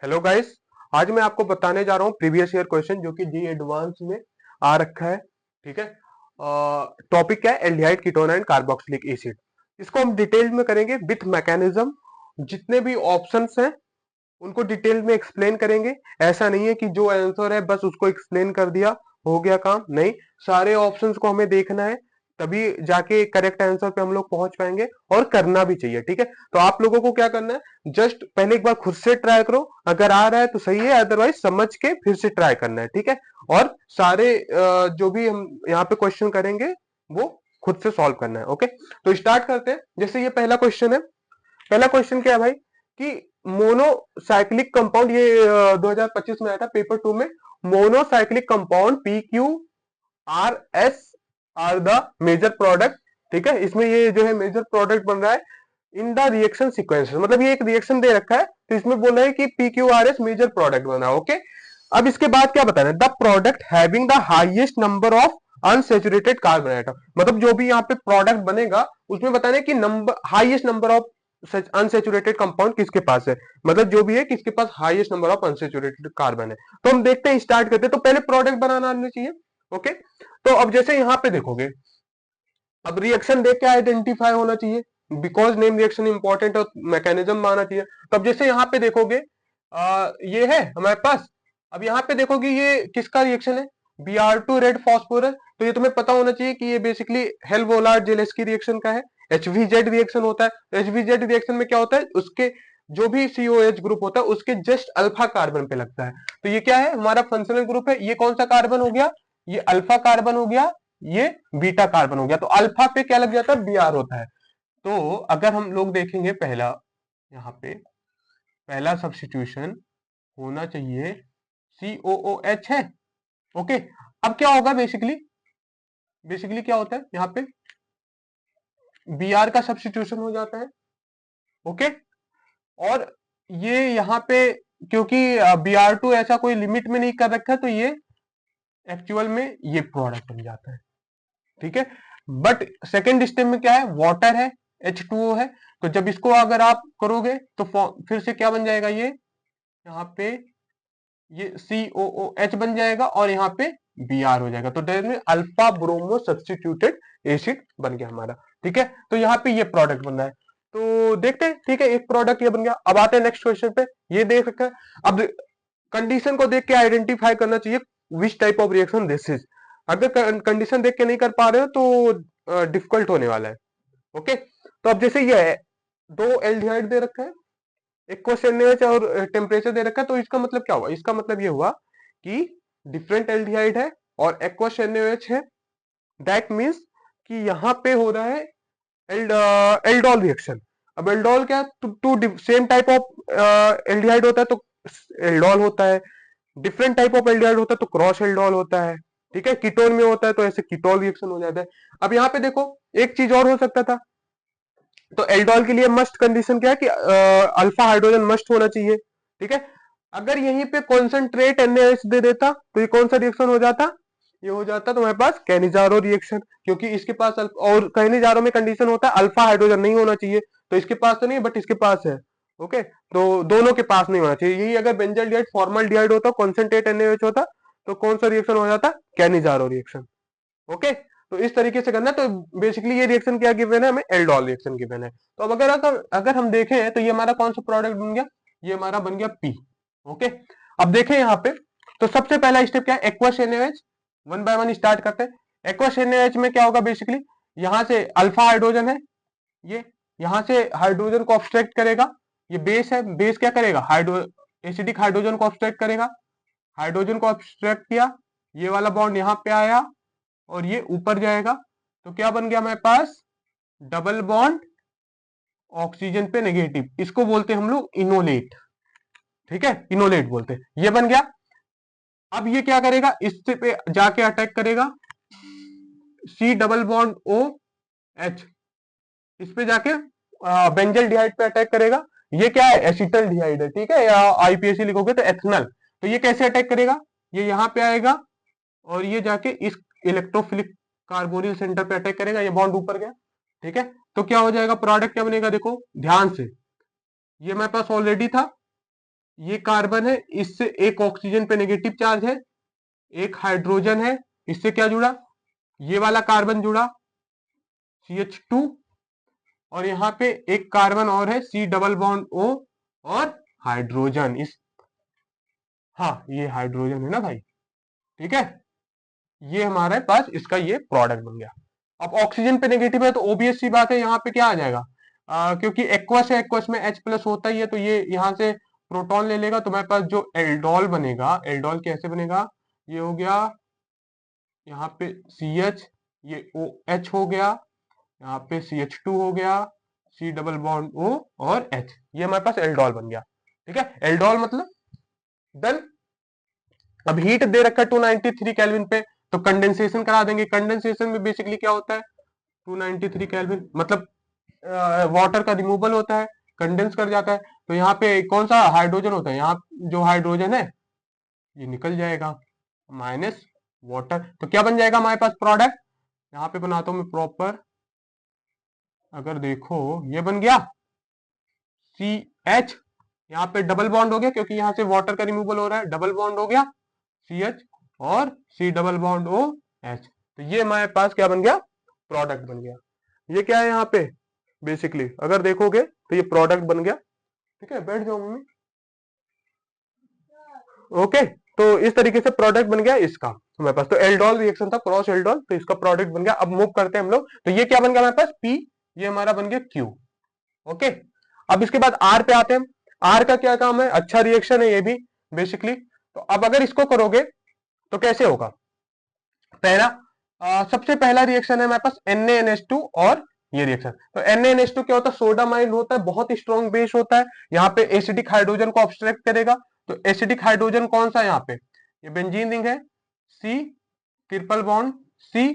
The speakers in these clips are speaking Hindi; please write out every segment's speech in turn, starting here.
Hello guys. आज मैं आपको बताने जा रहा हूँ प्रीवियस ईयर क्वेश्चन जो कि जी एडवांस में आ रखा है। ठीक है। टॉपिक क्या है? Aldehyde ketone and carboxylic acid. इसको हम डिटेल में करेंगे विथ मैकेनिज्म। जितने भी ऑप्शंस हैं उनको डिटेल में एक्सप्लेन करेंगे। ऐसा नहीं है कि जो आंसर है बस उसको एक्सप्लेन कर दिया, हो गया काम। नहीं, सारे ऑप्शंस को हमें देखना है, तभी जाके करेक्ट आंसर पे हम लोग पहुंच पाएंगे। और करना भी चाहिए। ठीक है। तो आप लोगों को क्या करना है, जस्ट पहले एक बार खुद से ट्राई करो, अगर आ रहा है तो सही है, अदरवाइज समझ के फिर से ट्राई करना है। ठीक है। और सारे जो भी हम यहाँ पे क्वेश्चन करेंगे वो खुद से सॉल्व करना है। ओके, तो स्टार्ट करते हैं। जैसे ये पहला क्वेश्चन है। पहला क्वेश्चन क्या है भाई कि मोनोसाइक्लिक कंपाउंड, ये 2025 में आया था पेपर 2 में। Monocyclic compound P Q R S are the major product. ठीक है, इसमें ये जो है मेजर प्रोडक्ट बन रहा है इन द रिएक्शन सीक्वेंस। मतलब ये एक रिएक्शन दे रखा है, तो इसमें बोला है कि P Q R S major product बना। ओके, अब इसके बाद क्या बताना है? The product having the highest number of unsaturated carbon atom. मतलब जो भी यहाँ पे प्रोडक्ट बनेगा उसमें बताना है कि number highest number of unsaturated compound किसके पास है। मतलब जो भी है किसके पास highest number of unsaturated carbon है। तो हम देखते हैं, स्टार्ट करते हैं। तो पहले प्रोडक्ट बनाना आना चाहिए। ओके, तो अब जैसे यहाँ पे देखोगे, अब रिएक्शन देख के आइडेंटिफाई होना चाहिए, बिकॉज नेम रिएक्शन इंपॉर्टेंट और मैकेनिज्म आना चाहिए। तो अब जैसे यहाँ पे देखोगे, ये है हमारे पास। अब यहाँ पे देखोगे ये किसका रिएक्शन है? Br2 red phosphorus. तो ये तुम्हें पता होना चाहिए कि ये बेसिकली हेल्वोलार्ड जेलेस्की रिएक्शन का है। HVZ रिएक्शन होता है। HVZ रिएक्शन में क्या होता है, उसके जो भी COH ग्रुप होता है उसके जस्ट अल्फा कार्बन पे लगता है। तो ये क्या है, हमारा फंक्शनल ग्रुप है। ये कौन सा कार्बन हो गया? ये अल्फा कार्बन हो गया, ये बीटा कार्बन हो गया। तो अल्फा पे क्या लग जाता है? Br होता है। तो अगर हम लोग देखेंगे, पहला यहाँ पे पहला सब्स्टिट्यूशन होना चाहिए COOH है। ओके, अब क्या होगा? बेसिकली क्या होता है यहाँ पे? Br का सब्स्टिट्यूशन हो जाता है। ओके, और ये यहाँ पे क्योंकि Br2 ऐसा कोई लिमिट में नहीं कर रखा है, तो ये एक्चुअल में ये प्रोडक्ट बन जाता है। ठीक है, बट सेकेंड स्टेप में क्या है? वाटर है, H2O है। तो जब इसको अगर आप करोगे तो फिर से क्या बन जाएगा? ये यहाँ पे ये COOH बन जाएगा और यहाँ पे Br हो जाएगा। तो में अल्फा ब्रोमो सब्स्टिट्यूटेड एसिड बन गया हमारा। ठीक है, तो यहाँ पे ये प्रोडक्ट बन रहा है। तो देखते हैं। ठीक है, एक प्रोडक्ट ये बन गया। अब आते हैं नेक्स्ट क्वेश्चन पे। ये देख रखा है। अब कंडीशन को देख के आइडेंटिफाई करना चाहिए which type of reaction this is. अगर कंडीशन देख के नहीं कर पा रहे हो तो डिफिकल्ट होने वाला है। ओके, तो अब जैसे ये है, दो एल्डिहाइड दे रखा है, एक क्वेश्चन और टेम्परेचर दे रखा है। तो इसका मतलब क्या हुआ? इसका मतलब ये हुआ कि डिफरेंट एल्डिहाइड है और एक्वस NaOH है। दैट मीन्स कि यहाँ पे हो रहा है एल्डोल रिएक्शन। अब एल्डोल क्या, two same type of aldehyde होता है तो एल्डोल होता है, डिफरेंट टाइप ऑफ एल्डिहाइड होता है तो क्रॉस एल्डोल होता है। ठीक है, कीटोन में होता है तो ऐसे कीटोल रिएक्शन हो जाता है। अब यहाँ पे देखो, एक चीज और हो सकता था। तो एल्डोल के लिए मस्ट कंडीशन क्या है कि अल्फा हाइड्रोजन मस्ट होना चाहिए। ठीक है, अगर यहीं पे कॉन्सेंट्रेट NaOH दे देता तो ये कौन सा रिएक्शन हो जाता? ये हो जाता तुम्हारे पास कैनिजारो रिएक्शन, क्योंकि इसके पास और कैनिजारो में कंडीशन होता है अल्फा हाइड्रोजन नहीं होना चाहिए। तो इसके पास तो नहीं, बट इसके पास है। ओके, तो दोनों के पास नहीं होना चाहिए। यही अगर बेंजल डिहाइड फॉर्मल डिहाइड होता, कॉन्सेंट्रेट NaOH होता, तो कौन सा रिएक्शन हो जाता? Cannizzaro reaction. ओके, तो इस तरीके से करना। तो बेसिकली ये रिएक्शन क्या गिवन है हमें? एल्डोल रिएक्शन गिवन है। तो अब अगर हम देखें तो ये हमारा कौन सा प्रोडक्ट बन गया? ये हमारा बन गया पी। ओके, अब देखें यहाँ पे, तो सबसे पहला स्टेप क्या है? Aqueous NaOH। One by one start करते हैं। एक्वस NaOH में क्या होगा? बेसिकली यहां से अल्फा हाइड्रोजन है, ये यहां से हाइड्रोजन को ऑब्स्ट्रैक्ट करेगा। ये बेस है, बेस क्या करेगा? एसिडिक हाइड्रोजन को ऑब्स्ट्रैक्ट करेगा। हाइड्रोजन को ऑब्स्ट्रैक्ट किया, ये वाला बॉन्ड यहाँ पे आया और ये ऊपर जाएगा। तो क्या बन गया हमारे पास? डबल बॉन्ड ऑक्सीजन पे नेगेटिव। इसको बोलते हैं हम लोग इनोलेट। ठीक है, इनोलेट बोलते हैं। ये बन गया। अब ये क्या करेगा? इस पे जाके अटैक करेगा, C डबल बॉन्ड OH। इस पे जाके बेंजल डिहाइड पे अटैक करेगा। ये क्या है? एसिटल डिहाइड है। ठीक है, या IPAC लिखोगे तो एथनल। तो ये कैसे अटैक करेगा? ये यहाँ पे आएगा और ये जाके इस इलेक्ट्रोफिलिक कार्बोनिल सेंटर पे अटैक करेगा। ये बॉन्ड ऊपर गया। ठीक है, तो क्या हो जाएगा? प्रोडक्ट क्या बनेगा? देखो ध्यान से, ये मेरे पास ऑलरेडी था, ये कार्बन है, इससे एक ऑक्सीजन पे नेगेटिव चार्ज है, एक हाइड्रोजन है, इससे क्या जुड़ा, ये वाला कार्बन जुड़ा CH2, और यहाँ पे एक कार्बन और है C डबल बॉन्ड O और हाइड्रोजन इस, हाँ ये हाइड्रोजन है ना भाई, ठीक है, ये हमारे पास इसका ये प्रोडक्ट बन गया। अब ऑक्सीजन पे नेगेटिव है तो ओबीएस सी बात है, यहाँ पे क्या आ जाएगा, क्योंकि एक्वस है, एक्वस में H प्लस होता ही है, तो ये यहाँ से प्रोटॉन ले लेगा, तो मेरे पास जो एल्डोल बनेगा, एल्डोल कैसे बनेगा, ये हो गया यहाँ पे CH, ये OH हो गया, यहाँ पे CH2 हो गया, C डबल बॉन्ड O और H, ये हमारे पास एल्डोल बन गया। ठीक है, एल्डोल मतलब डन। अब हीट दे रखा है 293 केल्विन पे, तो कंडेंसेशन करा देंगे। कंडेंसेशन में बेसिकली क्या होता है, 293 केल्विन मतलब वाटर का रिमूवल होता है, कंडेंस कर जाता है, तो यहाँ पे कौन सा हाइड्रोजन होता है, यहाँ जो हाइड्रोजन है ये निकल जाएगा माइनस वाटर, तो क्या बन जाएगा हमारे पास प्रोडक्ट, यहाँ पे बनाता हूं मैं प्रॉपर, अगर देखो ये बन गया CH, यहाँ पे डबल बॉन्ड हो गया क्योंकि यहाँ से वाटर का रिमूवल हो रहा है, डबल बॉन्ड हो गया CH और C डबल बॉन्ड OH, तो ये हमारे पास क्या बन गया, प्रोडक्ट बन गया। ये क्या है यहाँ पे बेसिकली अगर देखोगे तो ये प्रोडक्ट बन गया। ठीक है, बैठ जाओ मम्मी। ओके, तो इस तरीके से प्रोडक्ट बन गया इसका हमारे पास, तो एल्डोल रिएक्शन था क्रॉस एल्डोल, तो इसका प्रोडक्ट बन गया। अब मूव करते हैं हम लोग, तो ये क्या बन गया हमारे पास P, ये हमारा बन गया Q। ओके, अब इसके बाद R पे आते हैं। R का क्या काम है, अच्छा रिएक्शन है ये भी बेसिकली, तो अब अगर इसको करोगे तो कैसे होगा, पहला सबसे पहला रिएक्शन है हमारे पास NaNH2 और ये रिएक्शन, तो NaNH2 क्या होता है, सोडामाइन होता है, बहुत स्ट्रॉन्ग बेस होता है, यहाँ पे एसिडिक हाइड्रोजन को ऑब्स्ट्रैक्ट करेगा, तो एसिडिक हाइड्रोजन कौन सा यहाँ पे, ये बेंजीन रिंग है, C triple bond C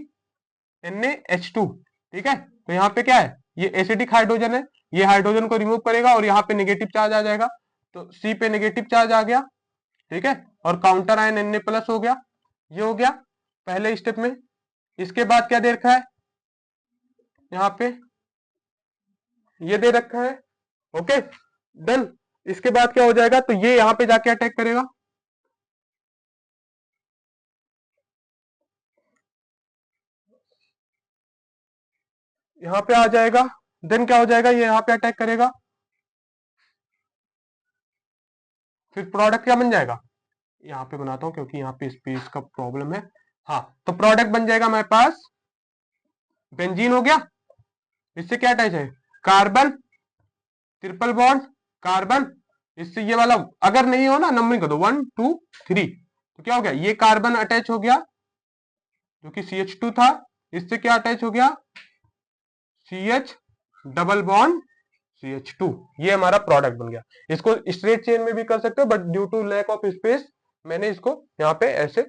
NaH2, ठीक है, तो यहाँ पे क्या है, ये एसिडिक हाइड्रोजन है, ये हाइड्रोजन को रिमूव करेगा और यहाँ पे नेगेटिव चार्ज आ जाएगा, तो C पे नेगेटिव चार्ज आ गया, ठीक है, और काउंटर आयन Na प्लस हो गया, ये हो गया पहले स्टेप में। इसके बाद क्या दे रखा है यहाँ पे, ये दे रखा है, ओके डन। इसके बाद क्या हो जाएगा, तो ये यहाँ पे जाके अटैक करेगा, यहाँ पे आ जाएगा, देन क्या हो जाएगा, ये यहाँ पे अटैक करेगा, फिर प्रोडक्ट क्या बन जाएगा, यहाँ पे बनाता हूं क्योंकि यहाँ पे स्पेस का प्रॉब्लम है, हाँ, तो प्रोडक्ट बन जाएगा हमारे पास बेंजीन हो गया, इससे क्या अटैच है, कार्बन ट्रिपल बॉन्ड कार्बन, इससे ये वाला अगर नहीं हो ना नंबरिंग कर दो 1 2 3, तो क्या हो गया, ये कार्बन अटैच हो गया जो कि CH2 था, इससे क्या अटैच हो गया CH डबल बॉन्ड CH2, ये हमारा प्रोडक्ट बन गया। इसको स्ट्रेट चेन में भी कर सकते हो but due to lack of space मैंने इसको यहाँ पे ऐसे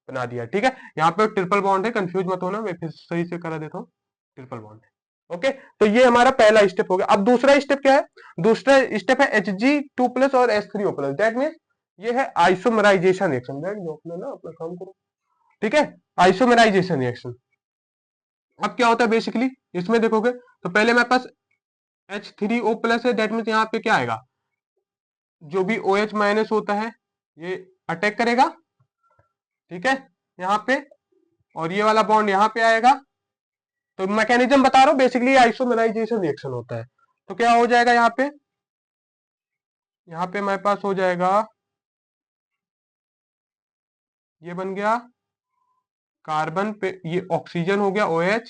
बना दिया। ठीक है, यहाँ पे ट्रिपल बॉन्ड है, कंफ्यूज मत होना, मैं फिर सही से करा देता हूँ, ट्रिपल बॉन्ड है। ओके, तो ये हमारा पहला स्टेप हो गया। अब दूसरा स्टेप क्या है, दूसरा स्टेप है Hg2+ और H3O+, दैट मीन ये है आइसोमराइजेशन रिएक्शन। बैठ जाओ अपना ना, अपना काम करो। ठीक है, आइसोमराइजेशन रिएक्शन। अब क्या होता है बेसिकली इसमें देखोगे तो पहले मेरे पास H3O+ है, दैट मीन यहाँ पे क्या आएगा, जो भी OH- होता है ये अटैक करेगा, ठीक है, यहाँ पे, और ये वाला बॉन्ड यहाँ पे आएगा, तो मैकेनिज्म बता रहा हूँ बेसिकली आइसोमराइजेशन रिएक्शन होता है। तो क्या हो जाएगा यहाँ पे, यहाँ पे हमारे पास हो जाएगा, ये बन गया कार्बन पे ये ऑक्सीजन हो गया OH,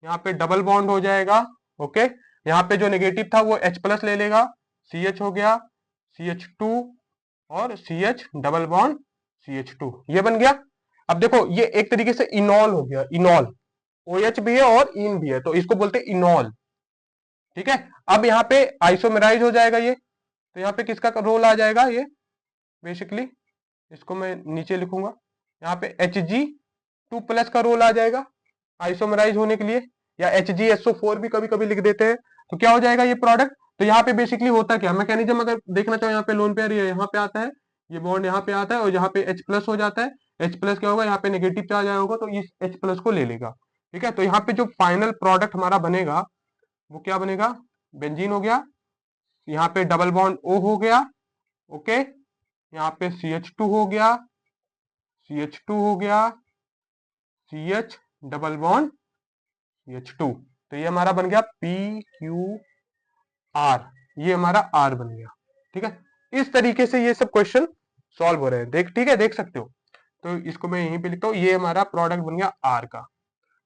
यहाँ पे डबल बॉन्ड हो जाएगा। ओके, यहाँ पे जो नेगेटिव था वो H+ ले लेगा, CH हो गया, CH2 और CH डबल बॉन्ड CH2, ये बन गया। अब देखो ये एक तरीके से इनॉल हो गया, इनॉल OH भी है और इन भी है, तो इसको बोलते हैं इनॉल। ठीक है, अब यहाँ पे आइसोमेराइज हो जाएगा ये, तो यहाँ पे किसका रोल आ जाएगा, ये बेसिकली इसको मैं नीचे लिखूंगा, यहाँ पे Hg2+ का रोल आ जाएगा आइसोमराइज होने के लिए, या HgSO4 भी कभी कभी लिख देते हैं। तो क्या हो जाएगा ये प्रोडक्ट, तो यहाँ पे बेसिकली होता क्या मैकेनिज्म अगर देखना चाहो, यहाँ पे लोन पेयर यहाँ पे आता है, ये बॉन्ड यहाँ पे आता है और यहाँ पे H+ हो जाता है, H+ क्या होगा, यहाँ पे नेगेटिव चार्ज आया होगा तो इस H+ को ले लेगा। ठीक है, तो यहाँ पे जो फाइनल प्रोडक्ट हमारा बनेगा वो क्या बनेगा, बेंजीन हो गया, यहाँ पे डबल बॉन्ड O हो गया, ओके, यहाँ पे CH2 हो गया, CH2 हो गया, CH डबल बॉन्ड CH2, तो ये हमारा बन गया PQR, ये हमारा R बन गया। ठीक है, इस तरीके से ये सब क्वेश्चन सॉल्व हो रहे हैं, देख ठीक है, देख सकते हो। तो इसको मैं यहीं पे लिखता हूँ, ये हमारा प्रोडक्ट बन गया R का।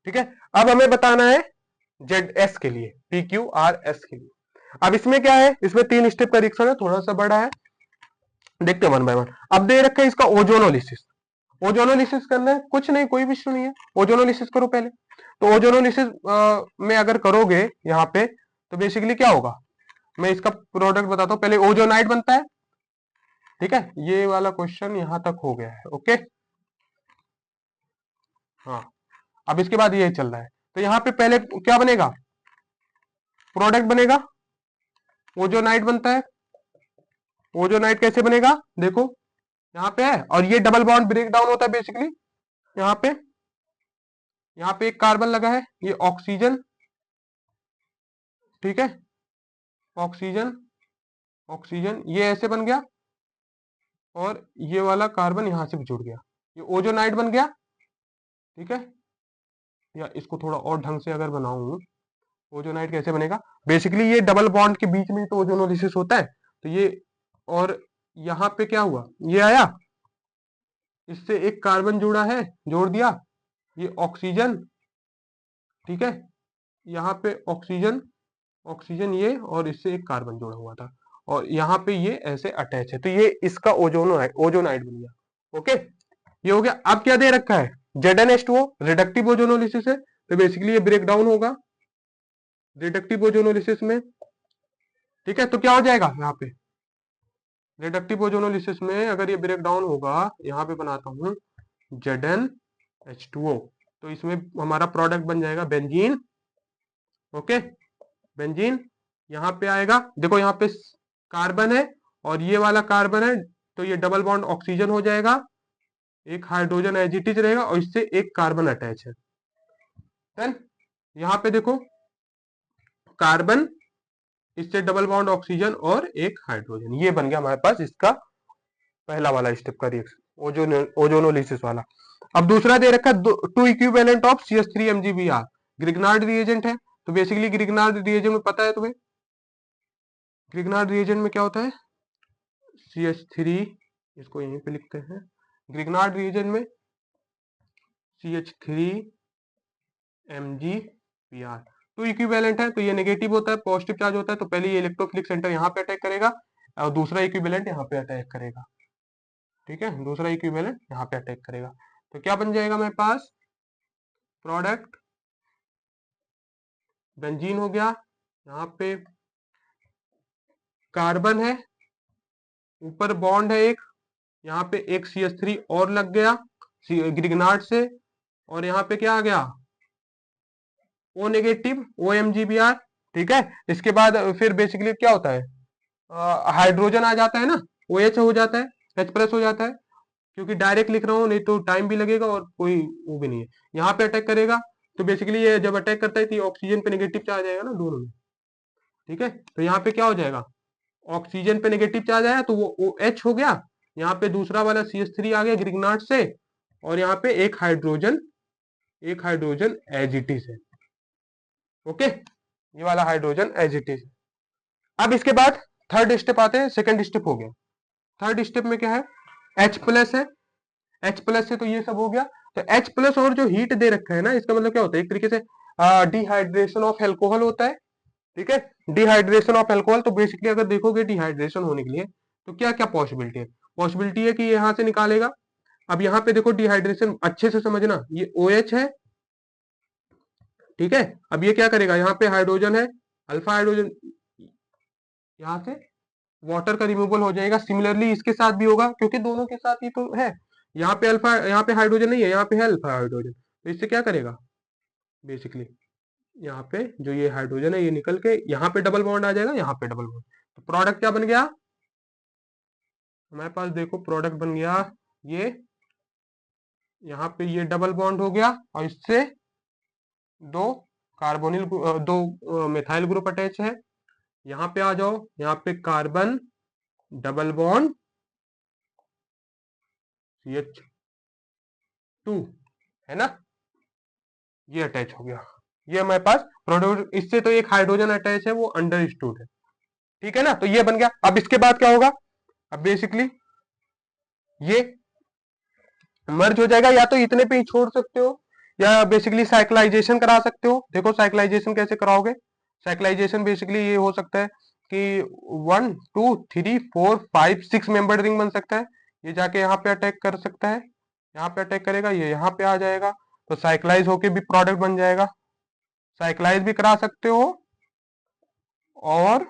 ठीक है, अब हमें बताना है ZS के लिए, PQRS के लिए। अब इसमें क्या है, इसमें 3 स्टेप का रिएक्शन है, थोड़ा सा बड़ा है, देखते हैं वन बाय वन। अब दे रखा है इसका ओजोनोलिसिस। ओजोनोलिसिस करना है, कुछ नहीं, कोई भी इश्यू नहीं है, ओजोनोलिसिस करो पहले। तो ओजोनोलिसिस में अगर करोगे यहाँ पे, तो बेसिकली क्या होगा, मैं इसका प्रोडक्ट बताता हूँ। पहले ओजोनाइट बनता है, ठीक है, ये वाला क्वेश्चन यहां तक हो गया है। ओके, हाँ, अब इसके बाद ये चल रहा है, तो यहाँ पे पहले क्या बनेगा, प्रोडक्ट बनेगा, ओजोनाइट बनता है। ओजोनाइट कैसे बनेगा, देखो यहाँ पे है, और ये डबल बॉन्ड ब्रेक डाउन होता है बेसिकली। यहाँ पे एक कार्बन लगा है, ये ऑक्सीजन, ठीक है, ऑक्सीजन, ऑक्सीजन ये ऐसे बन गया, और ये वाला कार्बन यहां से भी जुड़ गया, ये ओजोनाइट बन गया। ठीक है, या इसको थोड़ा और ढंग से अगर बनाऊं, ओजोनाइट कैसे बनेगा, बेसिकली ये डबल बॉन्ड के बीच में तो ओजोनोलिसिस होता है, तो ये, और यहाँ पे क्या हुआ, ये आया, इससे एक कार्बन जुड़ा है, जोड़ दिया, ये ऑक्सीजन, ठीक है, यहाँ पे ऑक्सीजन, ऑक्सीजन ये, और इससे एक कार्बन जुड़ा हुआ था, और यहाँ पे ये ऐसे अटैच है, तो ये इसका ओजोनाइट बन गया। ओके, ये हो गया। अब क्या दे रखा है, ZnH2O, रिडक्टिव ओजोनोलिसिस है, तो बेसिकली ये ब्रेक डाउन होगा रिडक्टिव ओजोनोलिसिस में। ठीक है, तो क्या हो जाएगा यहाँ पे, रिडक्टिव ओजोनोलिसिस में अगर ये ब्रेक डाउन होगा, यहाँ पे बनाता हूँ ZnH2O, तो इसमें हमारा प्रोडक्ट बन जाएगा बेंजीन। ओके, बेंजीन यहाँ पे आएगा, देखो यहाँ पे कार्बन है और ये वाला कार्बन है, तो ये डबल बॉन्ड ऑक्सीजन हो जाएगा, एक हाइड्रोजन एज इट इज रहेगा, और इससे एक कार्बन अटैच है। देन यहाँ पे देखो कार्बन, इससे डबल बॉन्ड ऑक्सीजन और एक हाइड्रोजन, ये बन गया हमारे पास इसका पहला वाला स्टेप का रिएक्शन, ओजोनोलिसिस वाला। अब दूसरा दे रखा है 2 equivalent of CH3 MgBr, Grignard reagent है, तो बेसिकली ग्रिग्नार्ड रिएजेंट में पता है तुम्हें, ग्रिग्नार्ड रिएजेंट में क्या होता है, CH3, इसको यहीं पे लिखते हैं, ग्रिग्नार्ड रिएजेंट में CH3 MgBr, तो इक्विवेलेंट है, तो ये नेगेटिव होता है, पॉजिटिव चार्ज होता है, तो पहले ये इलेक्ट्रोफिलिक सेंटर यहाँ पे अटैक करेगा, और दूसरा इक्विवेलेंट यहाँ पे अटैक करेगा। ठीक है, दूसरा इक्विवेलेंट यहाँ पे अटैक करेगा, तो क्या बन जाएगा मेरे पास, प्रोडक्ट बेंजीन हो गया, यहाँ पे कार्बन है, ऊपर बॉन्ड है एक, यहाँ पे एक CH3 और लग गया ग्रिग्नार्ड से, और यहाँ पे क्या आ गया, O नेगेटिव OMgBr। ठीक है, इसके बाद फिर बेसिकली क्या होता है, हाइड्रोजन आ जाता है ना, OH हो जाता है, H+ हो जाता है, क्योंकि डायरेक्ट लिख रहा हूँ, नहीं तो टाइम भी लगेगा और कोई वो भी नहीं है, यहाँ पे अटैक करेगा, तो बेसिकली ये जब अटैक करता है तो ऑक्सीजन पे नेगेटिव चार्ज आएगा ना दोनों में। ठीक है, तो यहाँ पे क्या हो जाएगा, ऑक्सीजन पे नेगेटिव चार्ज आया, तो वो OH हो गया, यहाँ पे दूसरा वाला CH3 आ गया ग्रिग्नार्ड से, और यहाँ पे एक हाइड्रोजन एज इट इज है। ओके, ये वाला हाइड्रोजन एज इट इज। अब इसके बाद थर्ड स्टेप आते हैं, सेकंड स्टेप हो गया, थर्ड स्टेप में क्या है, H+ है, H+ से तो ये सब हो गया, तो H+ और जो हीट दे रखा है ना, इसका मतलब क्या होता है, एक तरीके से डिहाइड्रेशन ऑफ एल्कोहल होता है। ठीक है, डिहाइड्रेशन ऑफ एल्कोहल, तो बेसिकली अगर देखोगे डिहाइड्रेशन होने के लिए तो क्या क्या पॉसिबिलिटी है, पॉसिबिलिटी है कि यहां से निकालेगा। अब यहाँ पे देखो डिहाइड्रेशन अच्छे से समझना, ये OH है, ठीक है, अब ये क्या करेगा, यहाँ पे हाइड्रोजन है, अल्फा हाइड्रोजन, यहाँ से वाटर का रिमूवल हो जाएगा, सिमिलरली इसके साथ भी होगा, क्योंकि दोनों के साथ ही तो है, यहाँ पे अल्फा, यहाँ पे हाइड्रोजन नहीं है, यहाँ पे है अल्फा हाइड्रोजन, तो इससे क्या करेगा, बेसिकली यहाँ पे जो ये हाइड्रोजन है ये निकल के यहाँ पे डबल बॉन्ड आ जाएगा, यहाँ पे डबल बॉन्ड, तो प्रोडक्ट क्या बन गया हमारे पास, देखो प्रोडक्ट बन गया ये, यहाँ पे ये डबल बॉन्ड हो गया, और इससे दो कार्बोनिल, दो मिथाइल ग्रुप अटैच है, यहाँ पे आ जाओ, यहाँ पे कार्बन डबल बॉन्ड CH2 है ना, ये अटैच हो गया, ये हमारे पास प्रोडक्ट, इससे तो एक हाइड्रोजन अटैच है वो अंडरस्टूड है, ठीक है ना। तो ये बन गया। अब इसके बाद क्या होगा, अब बेसिकली ये मर्ज हो जाएगा, या तो इतने पे ही छोड़ सकते हो या बेसिकली साइक्लाइजेशन करा सकते हो। देखो साइक्लाइजेशन कैसे कराओगे, साइक्लाइजेशन बेसिकली ये हो सकता है कि 1 2 3 4 5 6 मेंबर रिंग बन सकता है, ये जाके यहाँ पे अटैक कर सकता है, यहाँ पे अटैक करेगा, ये यहाँ पे आ जाएगा, तो साइक्लाइज होके भी प्रोडक्ट बन जाएगा, साइक्लाइज भी करा सकते हो। और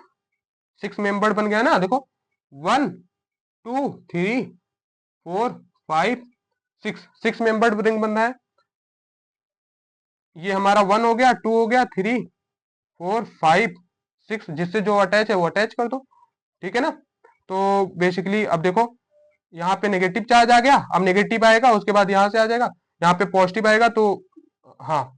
6 मेंबर बन गया ना, देखो 1 2 3 4 5 6, 6 मेंबर्ड रिंग बन रहा है, ये हमारा 1 हो गया, 2 हो गया, 3 4 5 6, जिससे जो अटैच है वो अटैच कर दो, ठीक है ना। तो बेसिकली अब देखो यहाँ पे नेगेटिव चार्ज आ गया, अब नेगेटिव आएगा उसके बाद यहाँ से आ जाएगा, यहाँ पे पॉजिटिव आएगा, तो हाँ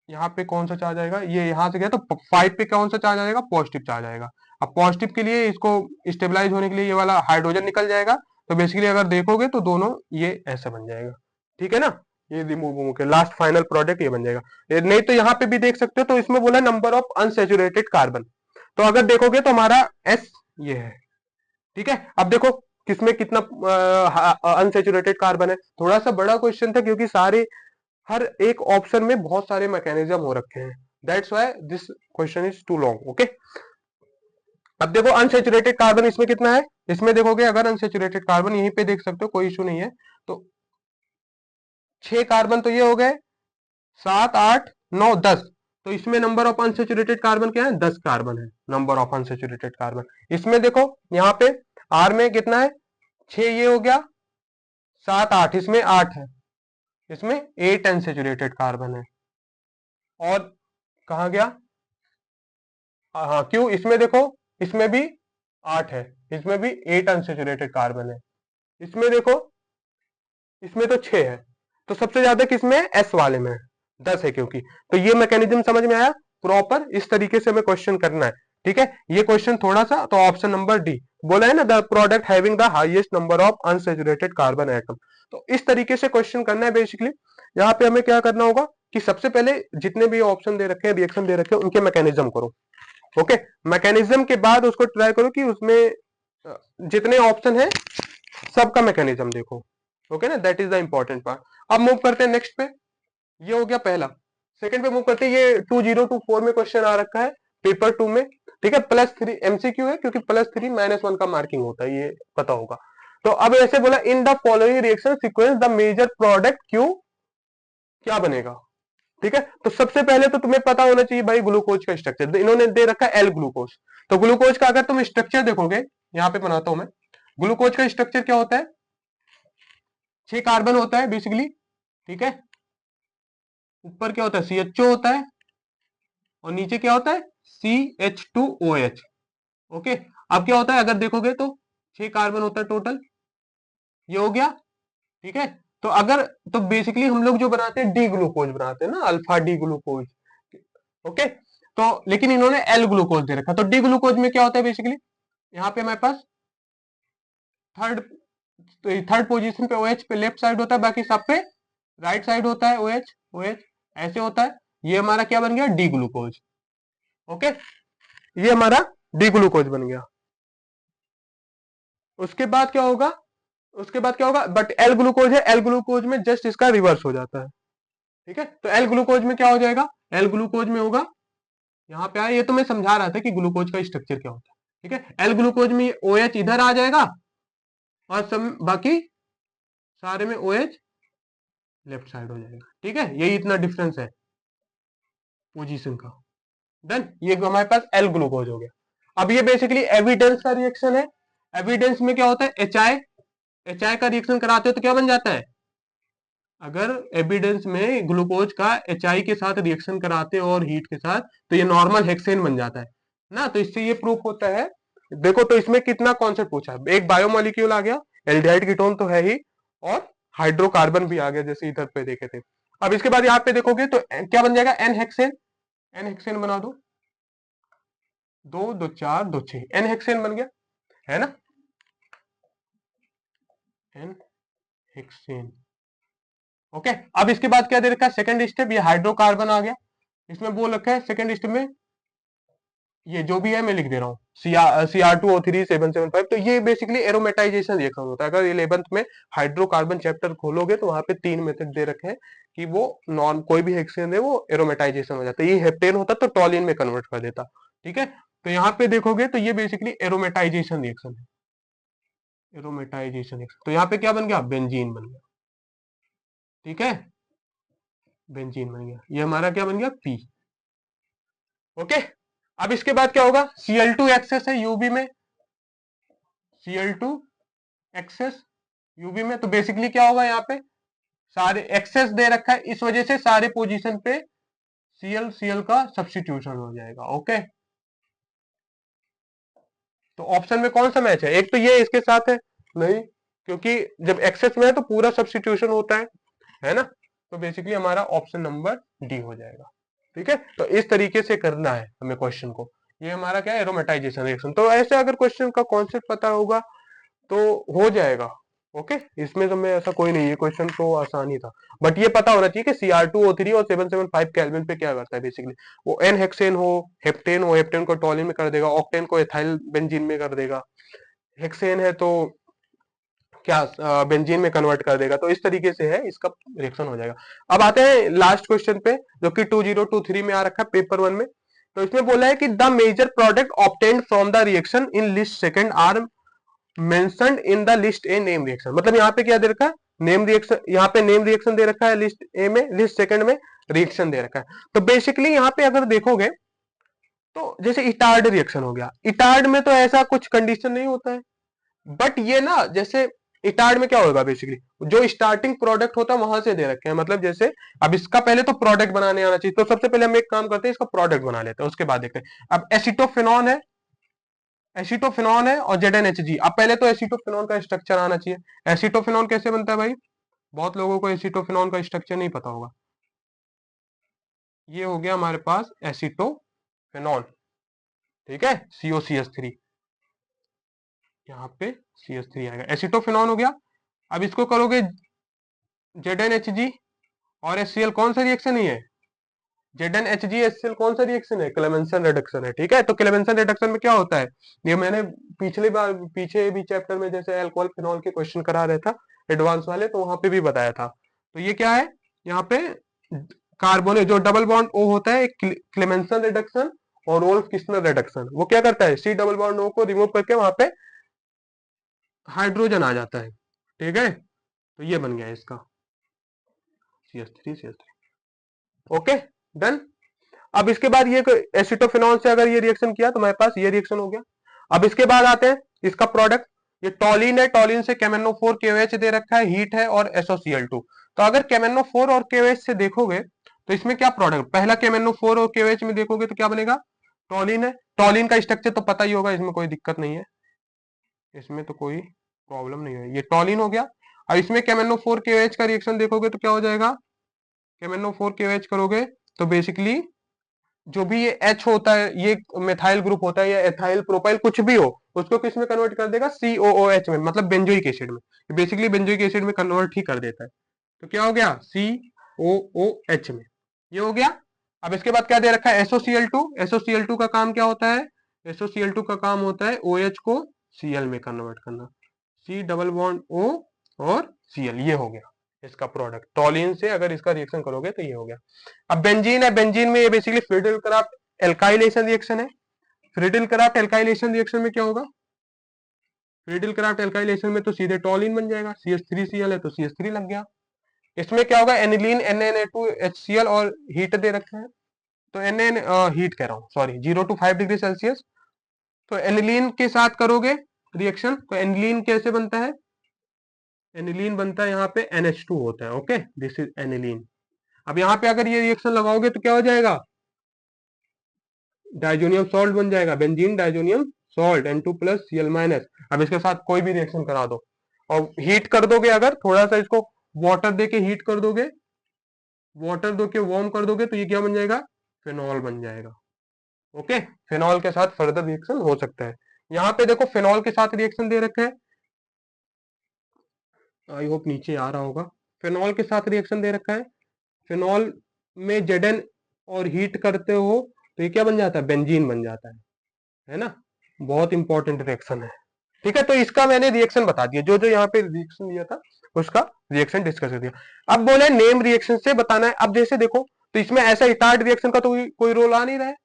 यहाँ पे कौन सा चार्ज आएगा, ये यहाँ से गया तो 5 पे कौन सा चार्ज आएगा, पॉजिटिव चार्ज आएगा। अब पॉजिटिव के लिए इसको स्टेबलाइज होने के लिए ये वाला हाइड्रोजन निकल जाएगा, तो बेसिकली अगर देखोगे तो दोनों ये ऐसा बन जाएगा, ठीक है ना। ये रिमूव होके लास्ट फाइनल प्रोडक्ट ये बन जाएगा। नहीं तो यहाँ पे भी देख सकते हो, तो इसमें बोला नंबर ऑफ अनसेचुरेटेड कार्बन, तो अगर देखोगे तो हमारा एस ये है, ठीक है। अब देखो किसमें कितना अनसेचुरेटेड कार्बन है, थोड़ा सा बड़ा क्वेश्चन था क्योंकि सारे हर एक ऑप्शन में बहुत सारे मैकेनिज्म हो रखे हैं, that's why this question is too long, okay. अब देखो अनसेचुरेटेड कार्बन इसमें कितना है, इसमें देखोगे अगर अनसेचुरेटेड कार्बन यहीं पे देख सकते हो, कोई इशू नहीं है, तो 6 कार्बन तो ये हो गए, 7 8 9 10, तो इसमें नंबर ऑफ अनसेचुरेटेड कार्बन क्या है, 10 कार्बन है नंबर ऑफ अनसेचुरेटेड कार्बन। इसमें देखो यहाँ पे आर में कितना है, 6 ये हो गया, 7 8, इसमें 8 है, इसमें 8 अनसेचुरेटेड कार्बन है। और कहा गया, हाँ क्यों, इसमें देखो इसमें भी 8 है, इसमें भी 8 अनसेचुरेटेड कार्बन है, इसमें देखो इसमें तो 6 है, तो सबसे ज्यादा किसमें है, एस वाले में 10 है क्योंकि। तो ये मैकेनिज्म समझ में आया, प्रॉपर इस तरीके से हमें क्वेश्चन करना है, ठीक है। ये क्वेश्चन थोड़ा सा, तो ऑप्शन नंबर डी बोला है ना, the product having the highest number of unsaturated carbon atom, तो इस तरीके से क्वेश्चन करना है बेसिकली। यहाँ पे हमें क्या करना होगा कि सबसे पहले जितने भी ऑप्शन दे रखे हैं, रिएक्शन दे रखे हैं, उनके मैकेनिज्म करो, ओके। मैकेनिज्म के बाद उसको ट्राई करो कि उसमें जितने ऑप्शन है सबका मैकेनिज्म देखो, ओके ना, that is the important part. अब मूव करते हैं नेक्स्ट पे, ये हो गया पहला। सेकंड पे मूव करते हैं, ये 2024 में क्वेश्चन आ रखा है पेपर 2 में, ठीक है, +3 एमसीक्यू है क्योंकि +3 -1 का मार्किंग होता है, ये पता होगा। तो अब ऐसे बोला, in the following reaction sequence the major product Q क्या बनेगा, ठीक है। तो सबसे पहले तो तुम्हें पता होना चाहिए भाई ग्लूकोज का स्ट्रक्चर, इन्होंने दे रखा है एल ग्लूकोज, तो ग्लूकोज का अगर तुम स्ट्रक्चर देखोगे, यहां पे बनाता हूं मैं, ग्लूकोज का स्ट्रक्चर क्या होता है, 6 कार्बन होता है बेसिकली, ठीक है, ऊपर क्या होता है, CHO होता है, और नीचे क्या होता है, CH2OH, ओके। अब क्या होता है अगर देखोगे तो 6 कार्बन होता है टोटल, ये हो गया, ठीक है। तो अगर, तो बेसिकली हम लोग जो बनाते हैं डी ग्लूकोज बनाते हैं ना, अल्फा डी ग्लूकोज, ओके। तो लेकिन इन्होंने एल ग्लूकोज दे रखा, तो डी ग्लूकोज में क्या होता है बेसिकली, यहाँ पे हमारे पास थर्ड थर्ड पोजीशन पे OH पे लेफ्ट साइड होता है, बाकी सब पे राइट साइड होता है OH OH, ऐसे होता है। ये हमारा क्या बन गया, डी ग्लूकोज, ओके, ये हमारा डी ग्लूकोज बन गया। उसके बाद क्या होगा, उसके बाद क्या होगा, बट एल ग्लूकोज है, एल ग्लूकोज में जस्ट इसका रिवर्स हो जाता है, ठीक है। तो एल ग्लूकोज में क्या हो जाएगा, एल ग्लूकोज में होगा, यहाँ पे आया, ये तो मैं समझा रहा था कि ग्लूकोज का स्ट्रक्चर क्या होता है, ठीक है। एल ग्लूकोज में OH इधर आ जाएगा, और सब बाकी सारे में OH लेफ्ट साइड हो जाएगा, ठीक है। यही इतना डिफरेंस है पोजीशन का, डन। ये हमारे पास एल ग्लूकोज हो गया। अब ये बेसिकली एविडेंस का रिएक्शन है, एविडेंस में क्या होता है, एच आई का रिएक्शन कराते हो तो क्या बन जाता है, अगर एविडेंस में ग्लूकोज का HI के साथ रिएक्शन कराते हो और हीट के साथ, तो ये नॉर्मल हेक्सेन बन जाता है ना, तो इससे ये प्रूफ होता है। देखो तो इसमें कितना कॉन्सेप्ट पूछा है, एक बायोमोलिक्यूल आ गया, एल्डिहाइड कीटोन तो है ही, और हाइड्रोकार्बन भी आ गया जैसे इधर पे देखे थे। अब इसके बाद यहाँ पे देखोगे तो क्या बन जाएगा, एन हेक्सेन, एन हेक्सेन बना दो, 2 2 4 2 6, एन हेक्सेन बन गया, है ना। N hexane. ओके, अब इसके बाद क्या दे रखा है, सेकंड स्टेप, ये हाइड्रोकार्बन आ गया। इसमें बोल रखा है सेकंड स्टेप में ये जो भी है मैं लिख दे रहा हूँ, Cr2O3 775। तो ये बेसिकली एरोमेटाइजेशन रिएक्शन होता है। अगर 11th में हाइड्रोकार्बन चैप्टर खोलोगे तो वहां पे 3 मेथड दे रखे हैं कि वो नॉन कोई भी हेक्सेन है वो एरोमेटाइजेशन हो जाता है। ये हेप्टेन होता तो टॉलिन में कन्वर्ट कर देता। ठीक है, तो यहाँ पे देखोगे तो ये बेसिकली एरोमेटाइजेशन रिएक्शन है, एरोमेटाइजेशन रिएक्शन। तो यहाँ पे क्या बन गया, बेंजीन बन गया। ठीक है, बेंजीन बन गया, ये हमारा क्या बन गया, पी। ओके, अब इसके बाद क्या होगा, Cl2 एक्सेस है यूबी में, Cl2 एक्सेस यूबी में। तो बेसिकली क्या होगा, यहाँ पे सारे एक्सेस दे रखा है, इस वजह से सारे पोजीशन पे Cl का सब्स्टिट्यूशन हो जाएगा। ओके, तो ऑप्शन में कौन सा मैच है, एक तो ये इसके साथ है नहीं, क्योंकि जब एक्सेस में है तो पूरा सब्स्टिट्यूशन होता है ना। तो बेसिकली हमारा ऑप्शन नंबर डी हो जाएगा। ठीक है, तो इस तरीके से करना है हमें क्वेश्चन को। ये हमारा क्या है, एरोमेटाइजेशन रिएक्शन। तो ऐसे अगर क्वेश्चन का कॉन्सेप्ट पता होगा तो हो जाएगा। ओके, इसमें तो मैं ऐसा कोई नहीं है, क्वेश्चन तो आसान ही था। बट ये पता होना चाहिए कि Cr2O3 और 775 केल्विन पे क्या करता है। बेसिकली वो एन हेक्सेन हो, हेप्टेन को टॉलिन में कर देगा, ऑक्टेन को एथाइल बेंजीन में कर देगा, हेक्सेन है तो क्या बेंजीन में कन्वर्ट कर देगा। तो इस तरीके से है, इसका रिएक्शन हो जाएगा। अब आते हैं लास्ट क्वेश्चन पे, जो कि 2023 में आ रखा है पेपर 1 में। तो इसमें बोला है कि the major product obtained from the reaction in list second are mentioned in the list a name reaction. मतलब यहाँ पे क्या दे रखा है, नेम रिएक्शन, यहाँ पे नेम रिएक्शन दे रखा है लिस्ट ए में, लिस्ट सेकंड में रिएक्शन दे रखा है। तो बेसिकली यहाँ पे अगर देखोगे तो जैसे इटार्ड रिएक्शन हो गया, इटार्ड में तो ऐसा कुछ कंडीशन नहीं होता है। बट ये ना, जैसे इटार्ड में क्या होगा, बेसिकली जो स्टार्टिंग प्रोडक्ट होता है वहां से दे रखे हैं। मतलब जैसे अब इसका पहले तो प्रोडक्ट बनाने आना चाहिए, तो सबसे पहले हम एक काम करते हैं, इसका प्रोडक्ट बना लेते हैं, उसके बाद देखते हैं। अब एसिटोफेनॉन है, एसिटोफेनॉन है और ZnHG। अब पहले तो एसिटोफेनॉन का स्ट्रक्चर आना चाहिए। एसिटोफेनॉन कैसे बनता है भाई, बहुत लोगों को एसिटोफेनॉन का स्ट्रक्चर नहीं पता होगा। ये हो गया हमारे पास एसिटोफेनॉन, ठीक है, COCH3, यहाँ पे CH3 आएगा, एसिटोफेनॉन हो गया। अब इसको करोगे ZnHG और HCl, कौन सा रिएक्शन ही है, ZnHG HCl कौन सा रिएक्शन है, क्लेमेंसन रिडक्शन है। ठीक है, तो क्लेमेंसन रिडक्शन में क्या होता है, ये मैंने पिछली बार पीछे भी चैप्टर में जैसे अल्कोहल फिनॉल के क्वेश्चन करा रहा था एडवांस वाले, तो वहां पे भी बताया था। तो ये क्या है, यहाँ पे कार्बोनेट जो डबल बॉन्ड O होता है, क्लेमेंसन रिडक्शन और रोल्फ किस्नर रिडक्शन, वो क्या करता है, C डबल बॉन्ड O को रिमूव करके वहां पे हाइड्रोजन आ जाता है। ठीक है, तो ये बन गया इसका CH3 ओके, डन। अब इसके बाद ये एसिटोफेनॉल से अगर ये रिएक्शन किया तो हमारे पास ये रिएक्शन हो गया। अब इसके बाद आते हैं इसका प्रोडक्ट, ये टॉलिन है, टॉलिन से KMnO4 KOH दे रखा है, हीट है और SOCl2। तो अगर KMnO4 और KOH से देखोगे तो इसमें क्या प्रोडक्ट, पहला KMnO4 और KOH में देखोगे तो क्या बनेगा, टॉलिन है। टॉलिन का स्ट्रक्चर तो पता ही होगा, इसमें कोई दिक्कत नहीं है, इसमें तो कोई प्रॉब्लम नहीं है, ये टॉलिन हो गया। अब इसमें KMnO4 KOH का रिएक्शन देखोगे तो क्या हो जाएगा, KMnO4 KOH करोगे तो बेसिकली जो भी ये H होता है, ये मेथाइल ग्रुप होता है या एथाइल प्रोपाइल कुछ भी हो, उसको किस में कन्वर्ट कर देगा, COOH में, मतलब बेंजोइक एसिड में। बेसिकली बेंजोइक एसिड में कन्वर्ट ही कर देता है। तो क्या हो गया, COOH में, ये हो गया। अब इसके बाद क्या दे रखा है, SOCl2। SOCl2 का काम क्या होता है, SOCl2 का काम होता है OH को Cl में कन्वर्ट करना, C डबल बॉन्ड O और Cl, ये हो गया इसका प्रोडक्ट। टॉलिन से अगर इसका रिएक्शन करोगे तो ये हो गया। अब बेंजीन है, बेंजीन में ये बेसिकली फ्रीडिल क्राफ्ट एल्काइलेशन रिएक्शन है। फ्रीडिल क्राफ्ट एल्काइलेशन रिएक्शन में क्या होगा, फ्रीडिल क्राफ्ट एल्काइलेशन में तो सीधे टॉलिन बन जाएगा, CH3Cl है तो CH3 लग गया। इसमें क्या होगा, एनिलीन NaNO2HCl और हीट दे रखा है। तो Na हीट कह रहा हूँ, सॉरी, 0 to 5 डिग्री सेल्सियस। तो एनिलीन के साथ करोगे रिएक्शन तो एनिलीन कैसे बनता है, एनिलीन बनता है यहाँ पे NH2 होता है। Okay, this is aniline. अब यहाँ पे अगर ये रिएक्शन लगाओगे तो क्या हो जाएगा, डाइजोनियम सॉल्ट बन जाएगा, बेंजीन डाइजोनियम सॉल्ट N2+Cl-। अब इसके साथ कोई भी रिएक्शन करा दो और हीट कर दोगे, अगर थोड़ा सा इसको वाटर दे के हीट कर दोगे, वाटर दो के वार्म कर दोगे तो ये क्या बन जाएगा, फिनॉल बन जाएगा। ओके, फिनॉल के साथ फर्दर रिएक्शन हो सकता है। यहाँ पे देखो फिनॉल के साथ रिएक्शन दे रखे हैं, आई होप नीचे आ रहा होगा। फिनॉल के साथ रिएक्शन दे रखा है, फिनॉल में Zn और हीट करते हो तो ये क्या बन जाता है, बेंजीन बन जाता है ना। बहुत इंपॉर्टेंट रिएक्शन है। ठीक है, तो इसका मैंने रिएक्शन बता दिया, जो जो यहाँ पे रिएक्शन दिया था उसका रिएक्शन डिस्कस कर दिया। अब बोले नेम रिएक्शन से बताना है। अब जैसे देखो, तो इसमें ऐसा इटार्ड रिएक्शन का तो कोई रोल आ नहीं रहा है।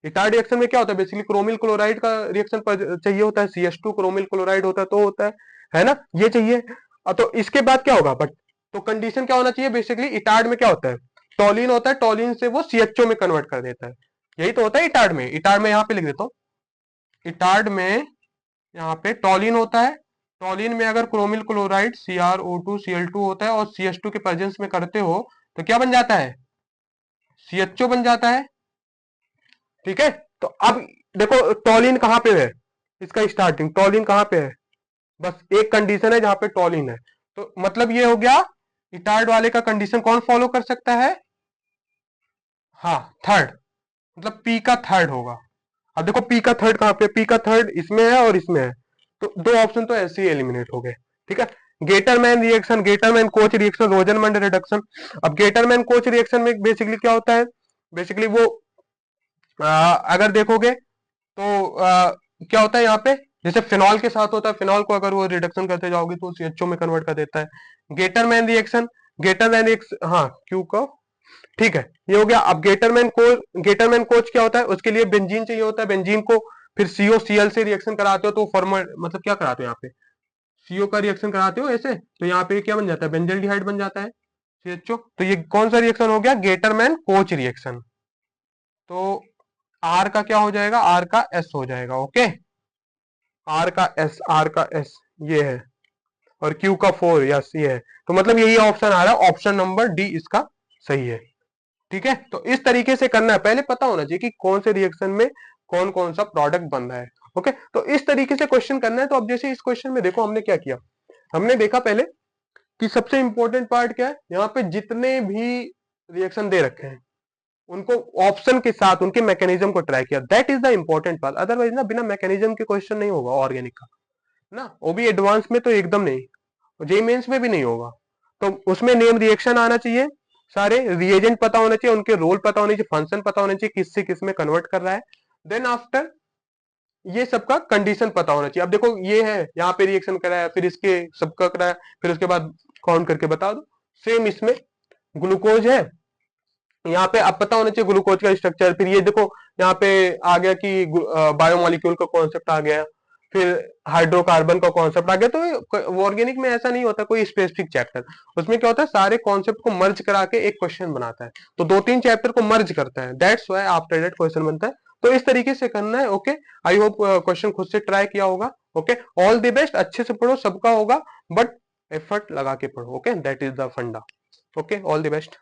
इटार्ड रिएक्शन में क्या होता है, बेसिकली क्रोमिल क्लोराइड का रिएक्शन चाहिए होता है, CH2 क्रोमिल क्लोराइड होता है तो होता है ना, ये चाहिए। तो इसके बाद क्या होगा, बट तो कंडीशन क्या होना चाहिए, बेसिकली इटार्ड में क्या होता है, टॉलिन होता है, टॉलिन से वो CHO में कन्वर्ट कर देता है, यही तो होता है इटार्ड में। इटार्ड में यहाँ पे लिख देता हूँ, इटार्ड में यहाँ पे टॉलिन होता है, टॉलिन में अगर क्रोमिल क्लोराइड CrO2Cl2 होता है और CH2 के प्रेजेंस में करते हो तो क्या बन जाता है, CHO बन जाता है। ठीक है, तो अब देखो टॉलिन कहां पे है, इसका स्टार्टिंग टॉलिन कहां पे है, बस एक कंडीशन है जहां पे टॉलिन है, तो मतलब ये हो गया इटार्ड वाले का कंडीशन कौन फॉलो कर सकता है, हाँ थर्ड, मतलब पी का थर्ड होगा। अब देखो पी का थर्ड कहां पे, पी का थर्ड इसमें है और इसमें है, तो दो ऑप्शन तो ऐसे ही एलिमिनेट हो गए। ठीक है, Gattermann reaction, Gattermann coach reaction, रोजनमंड reduction. अब गेटरमैन कोच रिएक्शन में बेसिकली क्या होता है, बेसिकली वो अगर देखोगे तो क्या होता है यहाँ पे, जैसे फिनॉल के साथ होता है, फिनॉल को अगर वो रिडक्शन करते जाओगे तो CHO में कन्वर्ट कर देता है। गेटरमैन रिएक्शन, गेटरमैन रिएक्शन, हाँ क्यू का, ठीक है ये हो गया। अब गेटरमैन कोच क्या होता है, उसके लिए बेंजीन चाहिए होता है, बेंजीन को फिर COCl से रिएक्शन कराते हो तो फॉर्मल, मतलब क्या कराते हो यहाँ पे, CO का रिएक्शन कराते हो ऐसे, तो यहाँ पे क्या बन जाता है, बेंजल्डिहाइड बन जाता है CHO। तो ये कौन सा रिएक्शन हो गया, गेटरमैन कोच रिएक्शन। तो R का क्या हो जाएगा, R का S हो जाएगा, ओके, R का S, R का S ये है, और Q का 4, यस ये है। तो मतलब यही ऑप्शन आ रहा है, ऑप्शन नंबर डी इसका सही है। ठीक है, तो इस तरीके से करना है, पहले पता होना चाहिए कि कौन से रिएक्शन में कौन कौन सा प्रोडक्ट बन रहा है। ओके, तो इस तरीके से क्वेश्चन करना है। तो अब जैसे इस क्वेश्चन में देखो हमने क्या किया, हमने देखा पहले कि सबसे इंपॉर्टेंट पार्ट क्या है, यहाँ पे जितने भी रिएक्शन दे रखे हैं उनको ऑप्शन के साथ उनके मैकेनिज्म को ट्राई किया, that is the important part. Otherwise ना बिना मैकेनिज्म के क्वेश्चन नहीं होगा ऑर्गेनिक का ना, वो भी एडवांस में तो एकदम नहीं, जेई मेंस में भी नहीं होगा। तो उसमें नेम रिएक्शन आना चाहिए, सारे रिएजेंट पता होना चाहिए, उनके रोल पता होने चाहिए, फंक्शन पता होना चाहिए, किससे किस में कन्वर्ट कर रहा है। देन आफ्टर ये सबका कंडीशन पता होना चाहिए। अब देखो ये है, यहाँ पे रिएक्शन कराया, फिर इसके सबका कराया, फिर उसके बाद काउंट करके बता दो। सेम इसमें ग्लूकोज है, यहाँ पे अब पता होना चाहिए ग्लूकोज का स्ट्रक्चर। फिर ये देखो यहाँ पे आ गया कि बायोमोलिक्यूल का कॉन्सेप्ट आ गया, फिर हाइड्रोकार्बन का कॉन्सेप्ट आ गया। तो ऑर्गेनिक में ऐसा नहीं होता कोई स्पेसिफिक चैप्टर, उसमें क्या होता है सारे कॉन्सेप्ट को मर्ज करा के एक क्वेश्चन बनाता है, तो दो तीन चैप्टर को मर्ज करता है, that's why after that question बनता है। तो इस तरीके से करना है। ओके, आई होप क्वेश्चन खुद से ट्राई किया होगा। ओके, ऑल द बेस्ट, अच्छे से पढ़ो, सबका होगा, बट एफर्ट लगा के पढ़ो। ओके, दैट इज द फंडा। Okay, all the best.